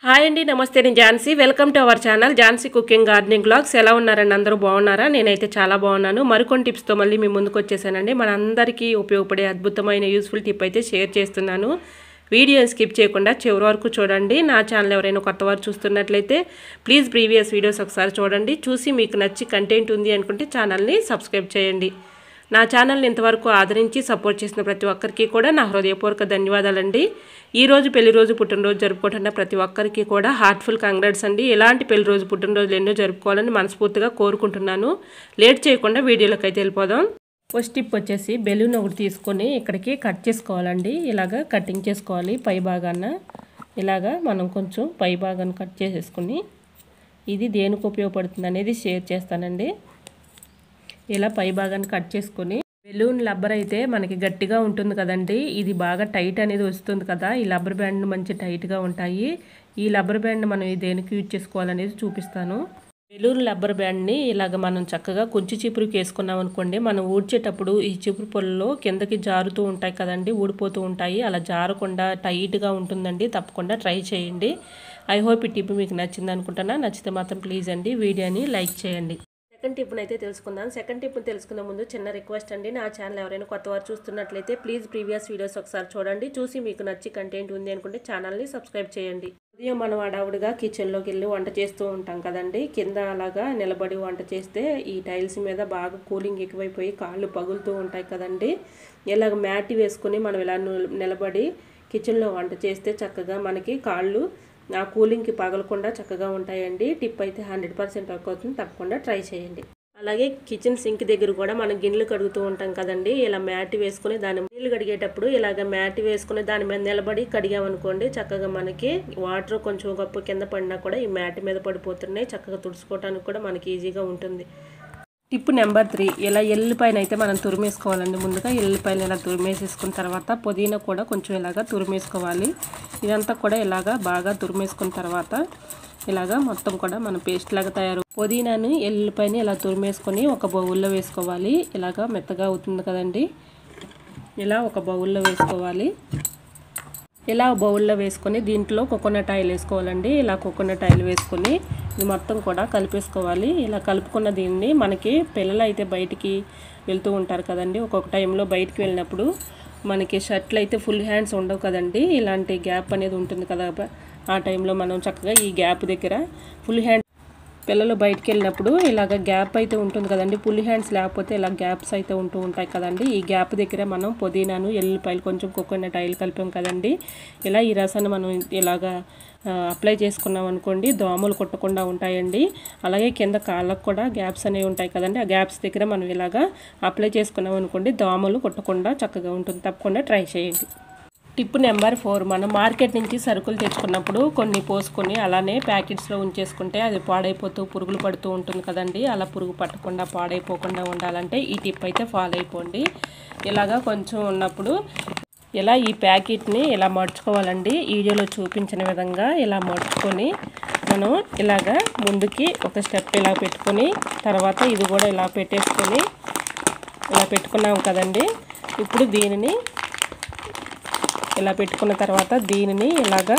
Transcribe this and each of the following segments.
Hi అండి, నమస్తే. నేను Jhansi. Welcome to our channel Jhansi cooking gardening vlogs. ఎలా ఉన్నారండి? అందరూ బాగున్నారా? నేనైతే చాలా బాగున్నాను. మరికొన్ని టిప్స్తో మళ్ళీ మీ ముందుకు వచ్చేసానండి. మనందరికీ ఉపయోగపడే అద్భుతమైన యూస్ఫుల్ టిప్ అయితే షేర్ చేస్తున్నాను. వీడియోని స్కిప్ చేయకుండా చివరి వరకు చూడండి. నా ఛానల్ ఎవరైనా కొత్తవారు చూస్తున్నట్లయితే ప్లీజ్ ప్రీవియస్ వీడియోస్ ఒకసారి చూడండి. చూసి మీకు నచ్చి కంటెంట్ ఉంది అనుకుంటే ఛానల్ని సబ్స్క్రైబ్ చేయండి. నా ఛానల్ని ఇంతవరకు ఆదరించి సపోర్ట్ చేసిన ప్రతి ఒక్కరికి కూడా నా హృదయపూర్వక ధన్యవాదాలండి. ఈరోజు పెళ్లి రోజు పుట్టినరోజు జరుపుకుంటున్న ప్రతి ఒక్కరికి కూడా హార్ట్ఫుల్ కంగ్రాట్స్ అండి. ఎలాంటి పెళ్లి రోజు పుట్టినరోజులు ఎన్నో జరుపుకోవాలని మనస్ఫూర్తిగా కోరుకుంటున్నాను. లేట్ చేయకుండా వీడియోలోకి అయితే వెళ్ళిపోదాం. ఫస్ట్ టిప్ వచ్చేసి బెలూన్ ఒకటి తీసుకొని ఇక్కడికి కట్ చేసుకోవాలండి. ఇలాగా కటింగ్ చేసుకోవాలి. పై భాగాన ఇలాగా మనం కొంచెం పై భాగాన్ని కట్ చేసేసుకుని ఇది దేనికి ఉపయోగపడుతుంది అనేది షేర్ చేస్తానండి. ఇలా పై భాగాన్ని కట్ చేసుకొని బెలూన్ రబ్బర్ అయితే మనకి గట్టిగా ఉంటుంది కదండి. ఇది బాగా టైట్ అనేది వస్తుంది కదా. ఈ రబ్బర్ బ్యాండ్ మంచి టైట్గా ఉంటాయి. ఈ రబ్బర్ బ్యాండ్ మనం దేనికి యూజ్ చేసుకోవాలనేది చూపిస్తాను. బెలూన్ రబ్బర్ బ్యాండ్ని ఇలాగ మనం చక్కగా కొంచెం చిపురుకి వేసుకున్నాం అనుకోండి, మనం ఊడ్చేటప్పుడు ఈ చిపురు పొలలో కిందకి జారుతూ ఉంటాయి కదండి, ఊడిపోతూ ఉంటాయి. అలా జారకుండా టైట్గా ఉంటుందండి. తప్పకుండా ట్రై చేయండి. ఐ హోప్ ఈ టిప్ మీకు నచ్చింది అనుకుంటున్నా. నచ్చితే మాత్రం ప్లీజ్ అండి వీడియోని లైక్ చేయండి. సెకండ్ టిప్ని అయితే తెలుసుకుందాం. సెకండ్ టిప్ని తెలుసుకునే ముందు చిన్న రిక్వెస్ట్ అండి. నా ఛానల్ ఎవరైనా కొత్తవారు చూస్తున్నట్లయితే ప్లీజ్ ప్రీవియస్ వీడియోస్ ఒకసారి చూడండి. చూసి మీకు నచ్చి కంటెంట్ ఉంది అనుకుంటే ఛానల్ని సబ్స్క్రైబ్ చేయండి. ఉదయం మనం అడావుడిగా కిచెన్లోకి వెళ్ళి వంట చేస్తూ ఉంటాం కదండి. కింద అలాగా నిలబడి వంట చేస్తే ఈ టైల్స్ మీద బాగా కూలింగ్ ఎక్కువైపోయి కాళ్ళు పగులుతూ ఉంటాయి కదండి. ఇలాగ మ్యాట్ వేసుకుని మనం ఇలా నిలబడి కిచెన్లో వంట చేస్తే చక్కగా మనకి కాళ్ళు ఆ కూలింగ్కి పగలకుండా చక్కగా ఉంటాయండి. టిప్ అయితే 100% వర్క్ అవుతుంది. తప్పకుండా ట్రై చేయండి. అలాగే కిచెన్ సింక్ దగ్గర కూడా మనం గిన్నెలు కడుగుతూ ఉంటాం కదండి. ఇలా మ్యాట్ వేసుకుని దాని నీళ్ళు కడిగేటప్పుడు ఇలాగ మ్యాట్ వేసుకుని దాని మీద నిలబడి కడిగామనుకోండి, చక్కగా మనకి వాటర్ కొంచెం గొప్ప కింద పడినా కూడా ఈ మ్యాట్ మీద పడిపోతున్నాయి. చక్కగా తుడుచుకోవడానికి కూడా మనకి ఈజీగా ఉంటుంది. టిప్ నెంబర్ 3, ఇలా ఎల్లిపాయను అయితే మనం తురిమేసుకోవాలండి. ముందుగా ఎల్లిపాయలు ఇలా తురిమేసేసుకున్న తర్వాత పుదీనా కూడా కొంచెం ఇలాగా తురిమేసుకోవాలి. ఇదంతా కూడా ఇలాగా బాగా తురిమేసుకున్న తర్వాత ఇలాగా మొత్తం కూడా మనం పేస్ట్ లాగా పుదీనాను ఎల్లిపాయని ఇలా తురిమేసుకొని ఒక బౌల్లో వేసుకోవాలి. ఇలాగా మెత్తగా అవుతుంది కదండి. ఇలా ఒక బౌల్లో వేసుకోవాలి. ఇలా బౌల్లో వేసుకొని దీంట్లో కోకోనట్ ఆయిల్ వేసుకోవాలండి. ఇలా కోకోనట్ ఆయిల్ వేసుకొని ఇది మొత్తం కూడా కలిపేసుకోవాలి. ఇలా కలుపుకున్న దీన్ని మనకి పిల్లలు అయితే బయటికి వెళ్తూ ఉంటారు కదండి. ఒక్కొక్క టైంలో బయటికి వెళ్ళినప్పుడు మనకి షర్ట్లు అయితే ఫుల్ హ్యాండ్స్ ఉండవు కదండి. ఇలాంటి గ్యాప్ అనేది ఉంటుంది కదా. ఆ టైంలో మనం చక్కగా ఈ గ్యాప్ దగ్గర ఫుల్ హ్యాండ్ పిల్లలు బయటికి వెళ్ళినప్పుడు ఇలాగ గ్యాప్ అయితే ఉంటుంది కదండి. ఫుల్ హ్యాండ్స్ లేకపోతే ఇలా గ్యాప్స్ అయితే ఉంటూ ఉంటాయి కదండి. ఈ గ్యాప్ దగ్గర మనం పుదీనాను ఎల్లిపాయలు కొంచెం కోకోనట్ ఆయిల్ కలిపాం కదండి. ఇలా ఈ రసాన్ని మనం ఇలాగా అప్లై చేసుకున్నాం అనుకోండి, దోమలు కొట్టకుండా ఉంటాయండి. అలాగే కింద కాళ్ళకు కూడా గ్యాప్స్ అనేవి ఉంటాయి కదండి. ఆ గ్యాప్స్ దగ్గర మనం ఇలాగా అప్లై చేసుకున్నాం అనుకోండి, దోమలు కొట్టకుండా చక్కగా ఉంటుంది. తప్పకుండా ట్రై చేయండి. టిప్ నెంబర్ 4, మనం మార్కెట్ నుంచి సరుకులు తెచ్చుకున్నప్పుడు కొన్ని పోసుకొని అలానే ప్యాకెట్స్లో ఉంచేసుకుంటే అది పాడైపోతూ పురుగులు పడుతూ ఉంటుంది కదండి. అలా పురుగు పట్టకుండా పాడైపోకుండా ఉండాలంటే ఈ టిప్ అయితే ఫాలో అయిపోండి. ఇలాగా కొంచెం ఉన్నప్పుడు ఇలా ఈ ప్యాకెట్ని ఇలా మడుచుకోవాలండి. వీడియోలో చూపించిన విధంగా ఇలా మడుచుకొని మనం ఇలాగా ముందుకి ఒక స్టెప్ ఇలా పెట్టుకొని తర్వాత ఇది కూడా ఇలా పెట్టేసుకొని ఇలా పెట్టుకున్నాం కదండి. ఇప్పుడు దీనిని ఇలా పెట్టుకున్న తర్వాత దీనిని ఇలాగా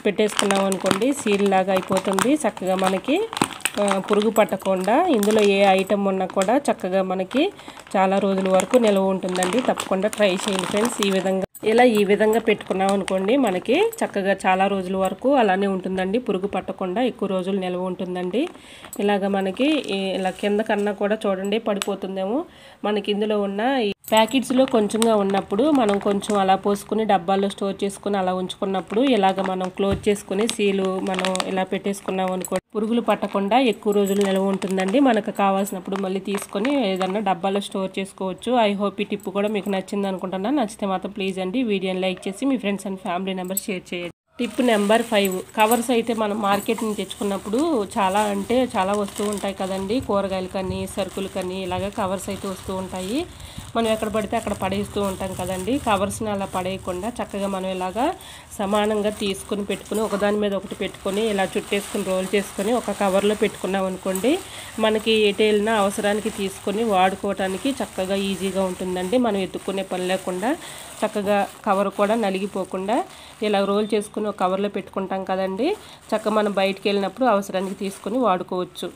పెట్టేసుకున్నాం అనుకోండి, సీల్ లాగా అయిపోతుంది. చక్కగా మనకి పురుగు పట్టకుండా ఇందులో ఏ ఐటమ్ ఉన్నా కూడా చక్కగా మనకి చాలా రోజుల వరకు నిల్వ ఉంటుందండి. తప్పకుండా ట్రై చేయండి ఫ్రెండ్స్. ఈ విధంగా పెట్టుకున్నాం అనుకోండి, మనకి చక్కగా చాలా రోజుల వరకు అలానే ఉంటుందండి. పురుగు పట్టకుండా ఎక్కువ రోజులు నిల్వ ఉంటుందండి. ఇలాగ మనకి ఇలా కింద కన్నా కూడా చూడండి పడిపోతుందేమో. మనకి ఇందులో ఉన్న ప్యాకెట్స్లో కొంచెంగా ఉన్నప్పుడు మనం కొంచెం అలా పోసుకుని డబ్బాల్లో స్టోర్ చేసుకుని అలా ఉంచుకున్నప్పుడు ఇలాగ మనం క్లోజ్ చేసుకుని సీలు మనం ఇలా పెట్టేసుకున్నాం అనుకోండి, పురుగులు పట్టకుండా ఎక్కువ రోజులు నిల్వ ఉంటుందండి. మనకు కావాల్సినప్పుడు మళ్ళీ తీసుకొని ఏదన్నా డబ్బాలో స్టోర్ చేసుకోవచ్చు. ఐ హోప్ ఈ టిప్ కూడా మీకు నచ్చింది అనుకుంటున్నాను. నచ్చితే మాత్రం ప్లీజ్ అండి వీడియోని లైక్ చేసి మీ friends and family members share చేయండి. టిప్ నెంబర్ 5, కవర్స్ అయితే మనం మార్కెట్ నుంచి తెచ్చుకున్నప్పుడు చాలా వస్తూ ఉంటాయి కదండి. కూరగాయలు కానీ సరుకులు కానీ ఇలాగ కవర్స్ అయితే వస్తూ ఉంటాయి. మనం ఎక్కడ పడితే అక్కడ పడేస్తూ ఉంటాం కదండి. కవర్స్ని అలా పడేయకుండా చక్కగా మనం ఇలాగా సమానంగా తీసుకుని పెట్టుకుని ఒకదాని మీద ఒకటి పెట్టుకొని ఇలా చుట్టేసుకుని రోల్ చేసుకొని ఒక కవర్లో పెట్టుకున్నాం అనుకోండి, మనకి ఎటు వెళ్ళినా అవసరానికి తీసుకొని వాడుకోవడానికి చక్కగా ఈజీగా ఉంటుందండి. మనం ఎత్తుక్కునే పని లేకుండా చక్కగా కవర్ కూడా నలిగిపోకుండా ఇలా రోల్ చేసుకుని ఒక కవర్లో పెట్టుకుంటాం కదండి. చక్కగా మనం బయటికి వెళ్ళినప్పుడు అవసరానికి తీసుకొని వాడుకోవచ్చు.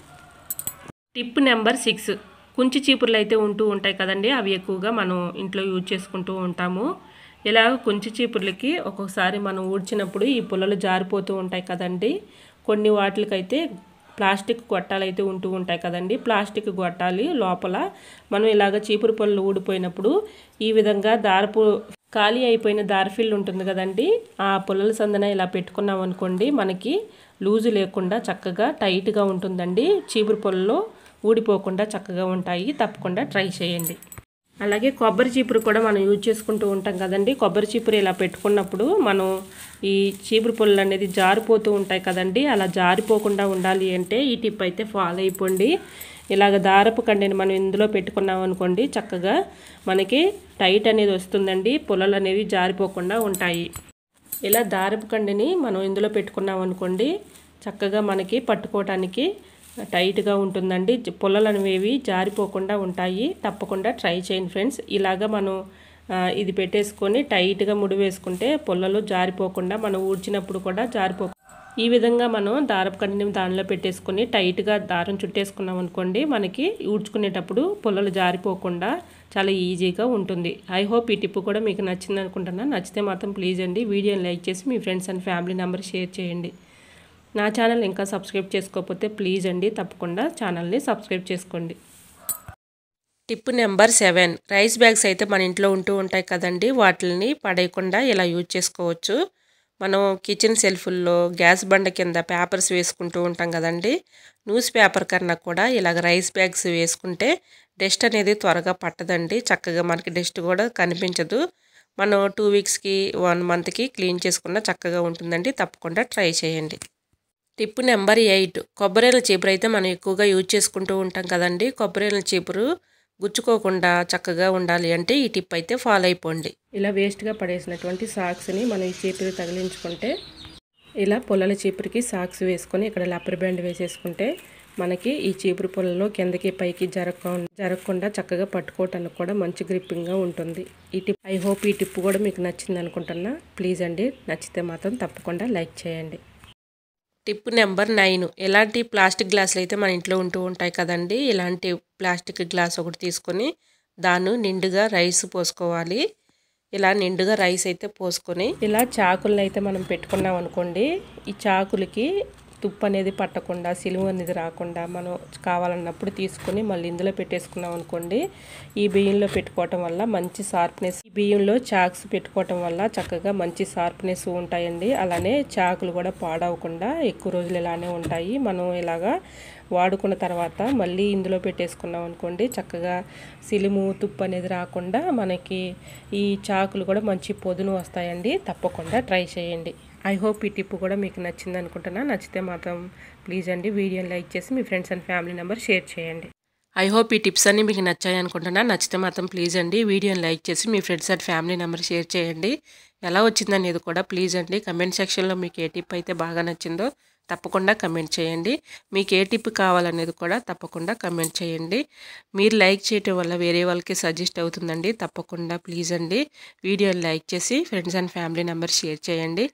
టిప్ నెంబర్ 6, కుంచి చీపుర్లు అయితే ఉంటూ ఉంటాయి కదండి. అవి ఎక్కువగా మనం ఇంట్లో యూజ్ చేసుకుంటూ ఉంటాము. ఇలా కుంచి చీపుర్లకి ఒక్కొక్కసారి మనం ఊడ్చినప్పుడు ఈ పుల్లలు జారిపోతూ ఉంటాయి కదండి. కొన్ని వాటికైతే ప్లాస్టిక్ గొట్టాలు అయితే ఉంటూ ఉంటాయి కదండి. ప్లాస్టిక్ గొట్టాలి లోపల మనం ఇలాగ చీపురు పుల్లలు ఊడిపోయినప్పుడు ఈ విధంగా దారపు ఖాళీ అయిపోయిన దారఫిల్ ఉంటుంది కదండి. ఆ పుల్లల సందన ఇలా పెట్టుకున్నాం అనుకోండి, మనకి లూజు లేకుండా చక్కగా టైట్గా ఉంటుందండి. చీపురు పుల్లలు ఊడిపోకుండా చక్కగా ఉంటాయి. తప్పకుండా ట్రై చేయండి. అలాగే కొబ్బరి చీపురు కూడా మనం యూజ్ చేసుకుంటూ ఉంటాం కదండి. కొబ్బరి చీపురు ఇలా పెట్టుకున్నప్పుడు మనం ఈ చీపురు పుల్లలు అనేది జారిపోతూ ఉంటాయి కదండి. అలా జారిపోకుండా ఉండాలి అంటే ఈ టిప్ అయితే ఫాలో అయిపోండి. ఇలాగ దారపు కండిని మనం ఇందులో పెట్టుకున్నాం అనుకోండి, చక్కగా మనకి టైట్ అనేది వస్తుందండి. పుల్లలు అనేవి జారిపోకుండా ఉంటాయి. ఇలా దారపు కండిని మనం ఇందులో పెట్టుకున్నాం అనుకోండి, చక్కగా మనకి పట్టుకోవటానికి టైట్గా ఉంటుందండి. పుల్లలు అనేవి జారిపోకుండా ఉంటాయి. తప్పకుండా ట్రై చేయండి ఫ్రెండ్స్. ఇలాగా మనం ఇది పెట్టేసుకొని టైట్గా ముడి వేసుకుంటే పుల్లలు జారిపోకుండా మనం ఊడ్చినప్పుడు కూడా ఈ విధంగా మనం దారపు కండిని దానిలో పెట్టేసుకొని టైట్గా దారం చుట్టేసుకున్నాం అనుకోండి, మనకి ఊడ్చుకునేటప్పుడు పుల్లలు జారిపోకుండా చాలా ఈజీగా ఉంటుంది. ఐ హోప్ ఈ టిప్ కూడా మీకు నచ్చింది అనుకుంటున్నా. నచ్చితే మాత్రం ప్లీజ్ అండి వీడియోని లైక్ చేసి మీ friends and family member share చేయండి. నా ఛానల్ ఇంకా సబ్స్క్రైబ్ చేసుకోకపోతే ప్లీజ్ అండి తప్పకుండా ఛానల్ని సబ్స్క్రైబ్ చేసుకోండి. టిప్ నెంబర్ 7, రైస్ బ్యాగ్స్ అయితే మన ఇంట్లో ఉంటూ ఉంటాయి కదండి. వాటిని పడేయకుండా ఇలా యూజ్ చేసుకోవచ్చు. మనం కిచెన్ సెల్ఫుల్లో గ్యాస్ బండ కింద పేపర్స్ వేసుకుంటూ ఉంటాం కదండి. న్యూస్ పేపర్ కన్నా కూడా ఇలాగ రైస్ బ్యాగ్స్ వేసుకుంటే డస్ట్ అనేది త్వరగా పట్టదండి. చక్కగా మనకి డస్ట్ కూడా కనిపించదు. మనం 2 వీక్స్కి 1 మంత్కి క్లీన్ చేసుకున్న చక్కగా ఉంటుందండి. తప్పకుండా ట్రై చేయండి. టిప్ నెంబర్ 8, కొబ్బరిల చీపురు అయితే మనం ఎక్కువగా యూజ్ చేసుకుంటూ ఉంటాం కదండి. కొబ్బరిల చీపురు గుచ్చుకోకుండా చక్కగా ఉండాలి అంటే ఈ టిప్ అయితే ఫాలో అయిపోండి. ఇలా వేస్ట్గా పడేసినటువంటి సాక్స్ని మనం ఈ చీపురు తగిలించుకుంటే, ఇలా పుల్లల చీపురికి సాక్స్ వేసుకొని ఇక్కడ రబ్బర్ బ్యాండ్ వేసేసుకుంటే మనకి ఈ చీపురు పుల్లలో కిందకి పైకి జరగకుండా చక్కగా పట్టుకోవటానికి కూడా మంచి గ్రిప్పింగ్గా ఉంటుంది. ఈ టిప్ ఐ హోప్ ఈ టిప్ కూడా మీకు నచ్చింది అనుకుంటున్నా. ప్లీజ్ అండి నచ్చితే మాత్రం తప్పకుండా లైక్ చేయండి. టిప్ నెంబర్ 9, ఎలాంటి ప్లాస్టిక్ గ్లాసులు అయితే మన ఇంట్లో ఉంటూ ఉంటాయి కదండి. ఇలాంటి ప్లాస్టిక్ గ్లాస్ ఒకటి తీసుకొని దాన్ని నిండుగా రైస్ పోసుకోవాలి. ఇలా నిండుగా రైస్ అయితే పోసుకొని ఇలా చాకులను అయితే మనం పెట్టుకున్నాం అనుకోండి, ఈ చాకులకి తుప్పు అనేది పట్టకుండా సిలువ అనేది రాకుండా మనం కావాలన్నప్పుడు తీసుకొని మళ్ళీ ఇందులో పెట్టేసుకున్నాం అనుకోండి, ఈ బియ్యంలో పెట్టుకోవటం వల్ల మంచి షార్ప్నెస్, ఈ బియ్యంలో చాక్స్ పెట్టుకోవటం వల్ల చక్కగా మంచి షార్ప్నెస్ ఉంటాయండి. అలానే చాకులు కూడా పాడవకుండా ఎక్కువ రోజులు ఇలానే ఉంటాయి. మనం ఇలాగా వాడుకున్న తర్వాత మళ్ళీ ఇందులో పెట్టేసుకున్నాం అనుకోండి, చక్కగా సిలుము తుప్పు అనేది రాకుండా మనకి ఈ చాకులు కూడా మంచి పొదును వస్తాయండి. తప్పకుండా ట్రై చేయండి. ఐ హోప్ ఈ టిప్ కూడా మీకు నచ్చింది అనుకుంటున్నా. నచ్చితే మాత్రం ప్లీజ్ అండి వీడియోని లైక్ చేసి మీ friends and family member share చేయండి. ఐ హోప్ ఈ టిప్స్ అన్నీ మీకు నచ్చాయి అనుకుంటున్నా. నచ్చితే మాత్రం ప్లీజ్ అండి వీడియోని లైక్ చేసి మీ friends and family member share చేయండి. ఎలా వచ్చిందనేది కూడా ప్లీజ్ అండి కమెంట్ సెక్షన్లో మీకు ఏ టిప్ అయితే బాగా నచ్చిందో తప్పకుండా కమెంట్ చేయండి. మీకు ఏ టిప్ కావాలనేది కూడా తప్పకుండా కమెంట్ చేయండి. మీరు లైక్ చేయటం వల్ల వేరే వాళ్ళకి సజెస్ట్ అవుతుందండి. తప్పకుండా ప్లీజ్ అండి వీడియోని లైక్ చేసి friends and family members share చేయండి.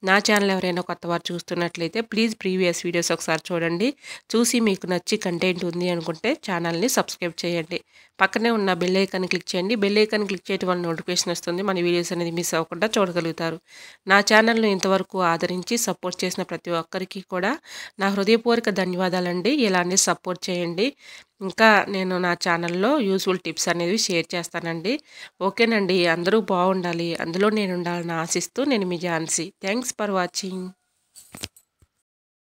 నా ఛానల్ ఎవరైనా కొత్త వారు చూస్తున్నట్లయితే ప్లీజ్ ప్రీవియస్ వీడియోస్ ఒకసారి చూడండి. చూసి మీకు నచ్చి కంటెంట్ ఉంది అనుకుంటే ఛానల్ని సబ్స్క్రైబ్ చేయండి. పక్కనే ఉన్న బెల్ ఐకాన్ క్లిక్ చేయండి. బెల్ ఐకాన్ క్లిక్ చేయడం వల్ల నోటిఫికేషన్ వస్తుంది. మన వీడియోస్ అనేది మిస్ అవ్వకుండా చూడగలుగుతారు. నా ఛానల్ను ఇంతవరకు ఆదరించి సపోర్ట్ చేసిన ప్రతి ఒక్కరికి కూడా నా హృదయపూర్వక ధన్యవాదాలండి. ఇలానే సపోర్ట్ చేయండి. ఇంకా నేను నా ఛానల్లో యూస్ఫుల్ టిప్స్ అనేవి షేర్ చేస్తానండి. ఓకేనండి, అందరూ బాగుండాలి, అందులో నేను ఉండాలని ఆశిస్తూ నేను మీ ఝాన్సీ. Thanks for watching.